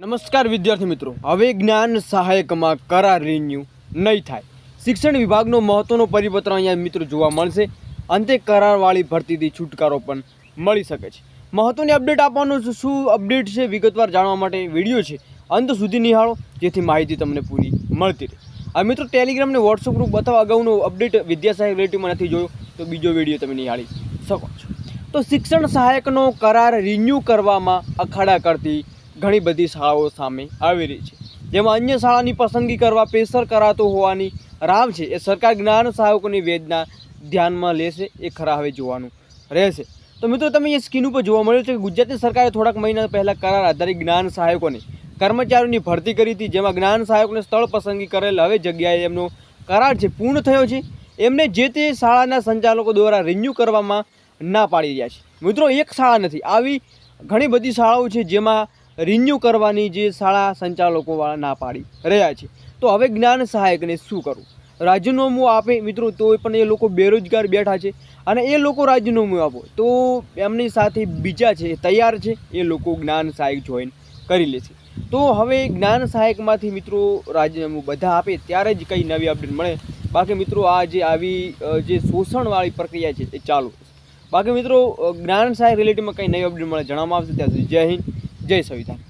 નમસ્કાર વિદ્યાર્થી મિત્રો, હવે જ્ઞાન સહાયકમાં કરાર રિન્યુ નહીં થાય. શિક્ષણ વિભાગનો મહત્વનો પરિપત્ર અહીંયા મિત્રો જોવા મળશે. અંતે કરારવાળી ભરતીથી છુટકારો પણ મળી શકે છે. મહત્વની અપડેટ આપવાનું શું અપડેટ છે વિગતવાર જાણવા માટે વિડીયો છે અંત સુધી નિહાળો, જેથી માહિતી તમને પૂરી મળતી રહે. આ મિત્રો ટેલિગ્રામ ને વોટ્સઅપ ગ્રુપ અથવા અગાઉનો અપડેટ વિદ્યા સહાયક રિલેટિવમાં નથી જોયો તો બીજો વિડીયો તમે નિહાળી શકો છો. તો શિક્ષણ સહાયકનો કરાર રિન્યુ કરવામાં અખાડા કરતી ઘણી બધી શાળાઓ સામે આવી રહી છે, જેમાં અન્ય શાળાની પસંદગી કરવા પેસર કરાતો હોવાની રાવ છે. એ સરકાર જ્ઞાન સહાયકોની વેદના ધ્યાનમાં લેશે એ ખરા હવે જોવાનું રહેશે. તો મિત્રો તમે એ સ્ક્રીન ઉપર જોવા મળ્યું છે કે ગુજરાતની સરકારે થોડાક મહિના પહેલાં કરાર આધારિત જ્ઞાન સહાયકોને કર્મચારીઓની ભરતી કરી હતી, જેમાં જ્ઞાન સહાયકોને સ્થળ પસંદગી કરેલ હવે જગ્યાએ એમનો કરાર છે પૂર્ણ થયો છે. એમને જે તે શાળાના સંચાલકો દ્વારા રિન્યુ કરવામાં ના પાડી રહ્યા છે. મિત્રો એક શાળા નથી, આવી ઘણી બધી શાળાઓ છે જેમાં રિન્યુ કરવાની જે શાળા સંચાલકોવાળા ના પાડી રહ્યા છે. તો હવે જ્ઞાન સહાયકને શું કરવું? રાજીનામું આપે મિત્રો તો પણ એ લોકો બેરોજગાર બેઠા છે, અને એ લોકો રાજીનામું આપો તો એમની સાથે બીજા છે તૈયાર છે, એ લોકો જ્ઞાન સહાયક જોઈન કરી લેશે. તો હવે જ્ઞાન સહાયકમાંથી મિત્રો રાજીનામું બધા આપે ત્યારે જ કંઈ નવી અપડેટ મળે. બાકી મિત્રો આ જે આવી જે શોષણવાળી પ્રક્રિયા છે એ ચાલુ છે. બાકી મિત્રો જ્ઞાન સહાયક રિલેટિવમાં કંઈ નવી અપડેટ મળે જણાવવામાં આવશે. ત્યાં સુધી જય હિન્દ, જય સંવિધાન.